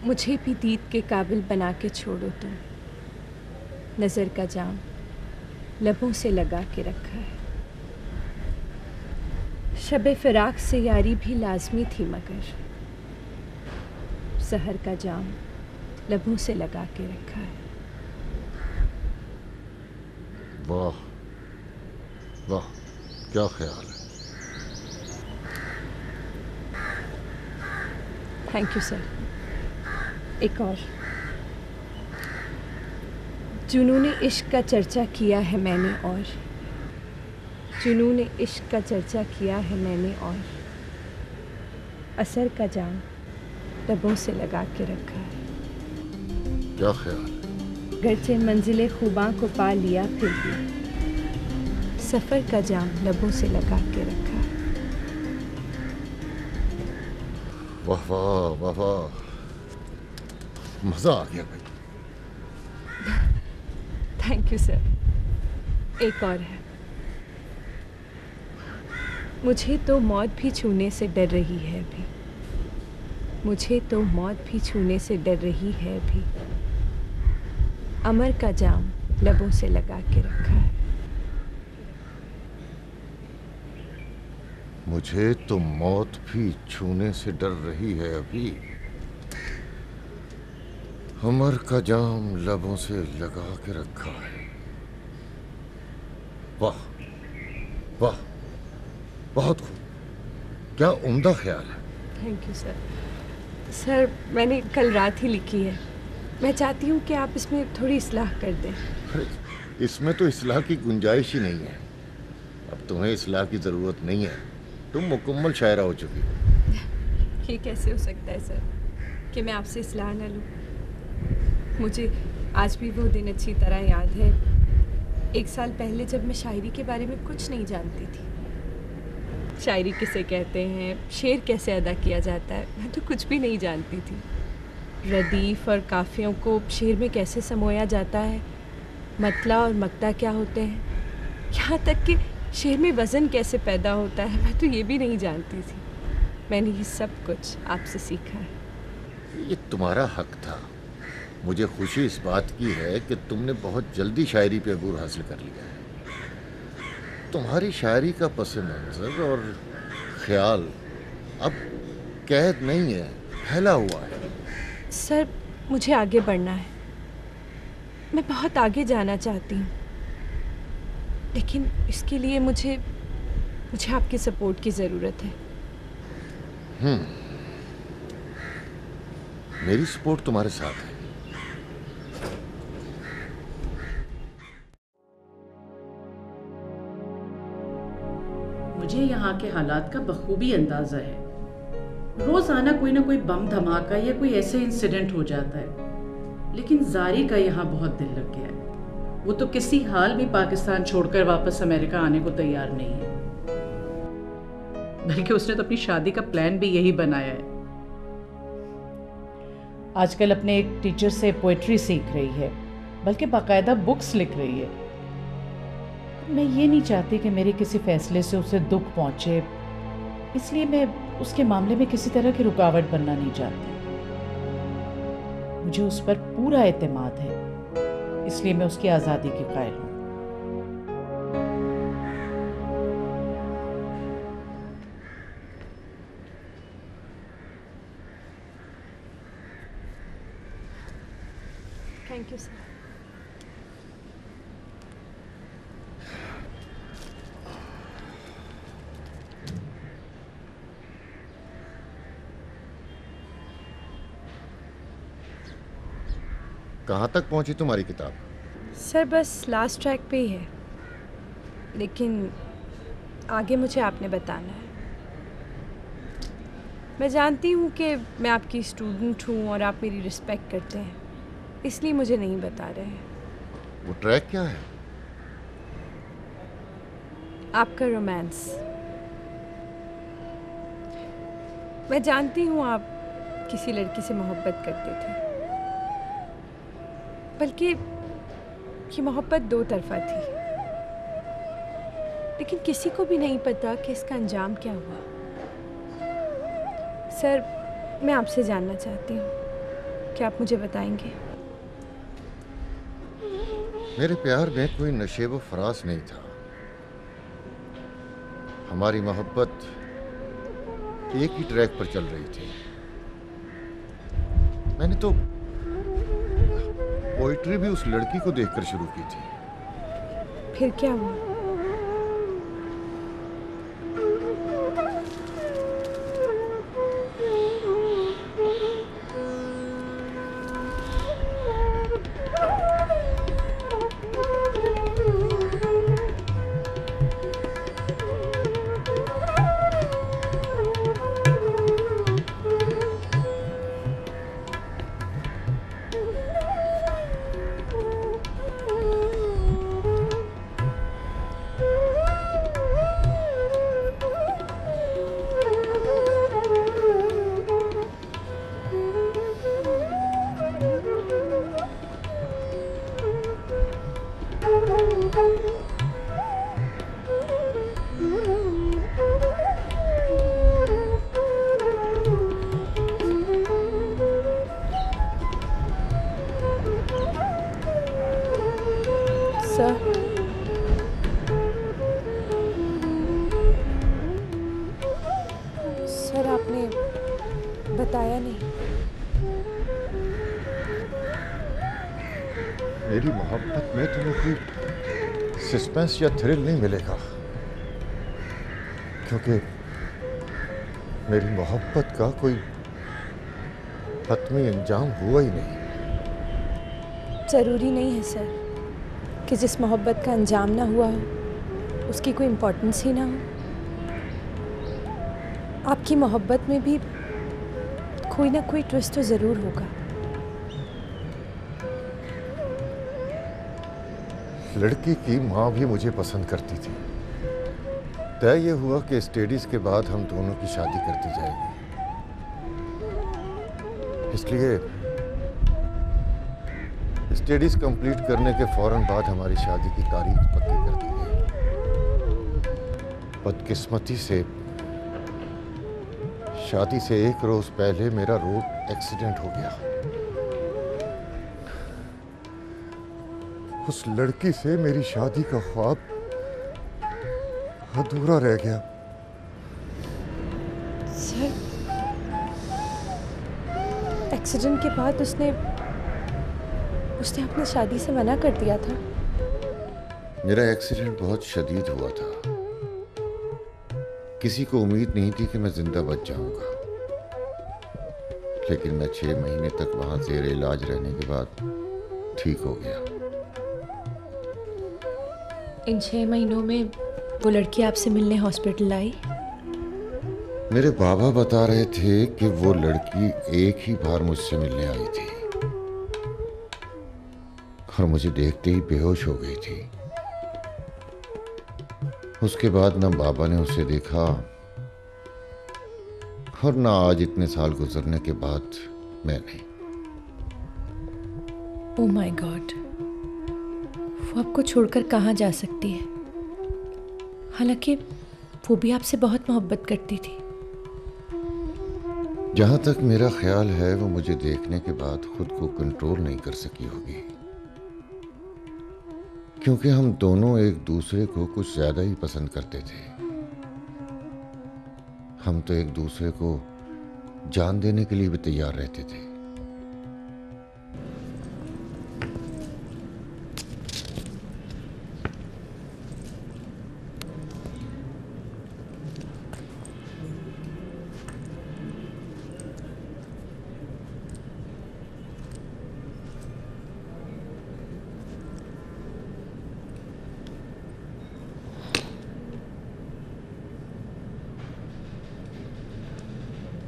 मुझे भी दीद के काबिल बना के छोड़ो तुम। नज़र का जाम लबों से लगा के रखा है। शबे फ़िराक से यारी भी लाज़मी थी, मगर सहर का जाम लबों से लगा के रखा है। वाह वाह, क्या ख्याल है। Thank you sir. एक और। जुनून इश्क का चर्चा किया है मैंने, और जुनून इश्क का चर्चा किया है मैंने, और असर का जाम लबों से लगा के रखा है। क्या ख्याल है। गरचे मंजिले खूबां को पा लिया, फिर भी सफ़र का जाम लबों से लगा के रखा है। वाह वाह वाह वाह, मज़ा आ गया भाई। Thank you sir. एक और है। मुझे तो मौत भी छूने से डर रही है अभी, मुझे तो मौत भी छूने से डर रही है अभी, अमर का जाम लबों से लगा के रखा है। मुझे तो मौत भी छूने से डर रही है अभी, अमर का जाम लबों से लगा के रखा है। वाह वाह, बहुत खूब, क्या उम्दा ख्याल है। Thank you sir. सर, मैंने कल रात ही लिखी है। मैं चाहती हूँ कि आप इसमें थोड़ी इस्लाह कर दें। अरे, इसमें तो इस्लाह की गुंजाइश ही नहीं है। अब तुम्हें इस्लाह की ज़रूरत नहीं है, तुम मुकम्मल शायरा हो चुकी हो। ये कैसे हो सकता है सर कि मैं आपसे इस्लाह न लूँ। मुझे आज भी वो दिन अच्छी तरह याद है, 1 साल पहले जब मैं शायरी के बारे में कुछ नहीं जानती थी। शायरी किसे कहते हैं, शेर कैसे अदा किया जाता है, मैं तो कुछ भी नहीं जानती थी। रदीफ़ और काफ़ियों को शेर में कैसे समोया जाता है, मतला और मक्ता क्या होते हैं, यहाँ तक कि शेर में वज़न कैसे पैदा होता है, मैं तो ये भी नहीं जानती थी। मैंने ये सब कुछ आपसे सीखा है। ये तुम्हारा हक था। मुझे खुशी इस बात की है कि तुमने बहुत जल्दी शायरी पे अबूर हासिल कर लिया है। तुम्हारी शायरी का पस मंज़र और ख्याल अब कैद नहीं है, फैला हुआ है। सर, मुझे आगे बढ़ना है, मैं बहुत आगे जाना चाहती हूँ, लेकिन इसके लिए मुझे आपकी सपोर्ट की ज़रूरत है। मेरी सपोर्ट तुम्हारे साथ है। मुझे यहाँ के हालात का बखूबी अंदाजा है। रोजाना कोई ना कोई बम धमाका या कोई ऐसे इंसिडेंट हो जाता है, लेकिन जारी का यहाँ बहुत दिल लग गया है। वो तो किसी हाल में पाकिस्तान छोड़कर वापस अमेरिका आने को तैयार नहीं है, बल्कि उसने तो अपनी शादी का प्लान भी यही बनाया है। आजकल अपने एक टीचर से पोएट्री सीख रही है, बल्कि बाकायदा बुक्स लिख रही है। मैं ये नहीं चाहती कि मेरे किसी फैसले से उसे दुख पहुंचे, इसलिए मैं उसके मामले में किसी तरह की रुकावट बनना नहीं चाहती। मुझे उस पर पूरा एतमाद है, इसलिए मैं उसकी आज़ादी की कायल हूँ। Thank you sir. कहाँ तक पहुँची तुम्हारी किताब। सर, बस लास्ट ट्रैक पे ही है, लेकिन आगे मुझे आपने बताना है। मैं जानती हूँ कि मैं आपकी स्टूडेंट हूँ और आप मेरी रिस्पेक्ट करते हैं, इसलिए मुझे नहीं बता रहे हैं। वो ट्रैक क्या है। आपका रोमांस। मैं जानती हूँ आप किसी लड़की से मोहब्बत करते थे, बल्कि ये मोहब्बत 2 तरफ़ा थी, लेकिन किसी को भी नहीं पता कि इसका अंजाम क्या हुआ। सर, मैं आपसे जानना चाहती हूँ क्या आप मुझे बताएंगे? मेरे प्यार में कोई नशेब फराज नहीं था। हमारी मोहब्बत एक ही ट्रैक पर चल रही थी। मैंने तो पोइट्री भी उस लड़की को देखकर शुरू की थी। फिर क्या हुआ? सर, सर आपने बताया नहीं। मेरी मोहब्बत में तुम्हें कोई सस्पेंस या थ्रिल नहीं मिलेगा, क्योंकि मेरी मोहब्बत का कोई हतमी अंजाम हुआ ही नहीं। ज़रूरी नहीं है सर कि जिस मोहब्बत का अंजाम ना हुआ हो उसकी कोई इम्पोर्टेंस ही ना हो। आपकी मोहब्बत में भी कोई ना कोई ट्विस्ट तो ज़रूर होगा। लड़की की माँ भी मुझे पसंद करती थी। तय ये हुआ कि स्टडीज के बाद हम दोनों की शादी करती जाएगी। इसलिए स्टडीज कंप्लीट करने के फौरन बाद हमारी शादी की तारीख पक्की कर दी गई। बदकिस्मती से शादी से एक रोज पहले मेरा रोड एक्सीडेंट हो गया। उस लड़की से मेरी शादी का ख्वाब अधूरा रह गया। सर, एक्सीडेंट के बाद उसने अपनी शादी से मना कर दिया था। मेरा एक्सीडेंट बहुत शदीद हुआ था। किसी को उम्मीद नहीं थी कि मैं जिंदा बच जाऊंगा, लेकिन मैं 6 महीने तक वहां जेर इलाज रहने के बाद ठीक हो गया। इन 6 महीनों में वो लड़की आपसे मिलने हॉस्पिटल आई? मेरे बाबा बता रहे थे कि वो लड़की एक ही बार मुझसे मिलने आई थी और मुझे देखते ही बेहोश हो गई थी। उसके बाद ना बाबा ने उसे देखा और ना आज इतने साल गुजरने के बाद मैंने। ओह माय गॉड, वो आपको छोड़कर कहाँ जा सकती है? हालांकि वो भी आपसे बहुत मोहब्बत करती थी। जहां तक मेरा ख्याल है वो मुझे देखने के बाद खुद को कंट्रोल नहीं कर सकी होगी, क्योंकि हम दोनों एक दूसरे को कुछ ज्यादा ही पसंद करते थे। हम तो एक दूसरे को जान देने के लिए भी तैयार रहते थे।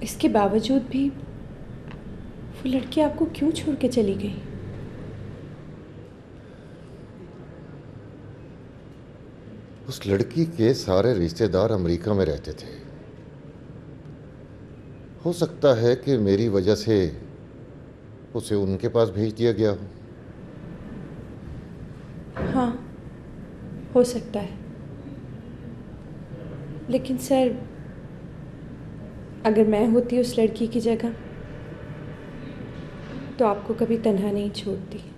इसके बावजूद भी वो लड़की आपको क्यों छोड़ के चली गई? उस लड़की के सारे रिश्तेदार अमेरिका में रहते थे। हो सकता है कि मेरी वजह से उसे उनके पास भेज दिया गया हो। हाँ, हो सकता है। लेकिन सर, अगर मैं होती उस लड़की की जगह तो आपको कभी तन्हा नहीं छोड़ती।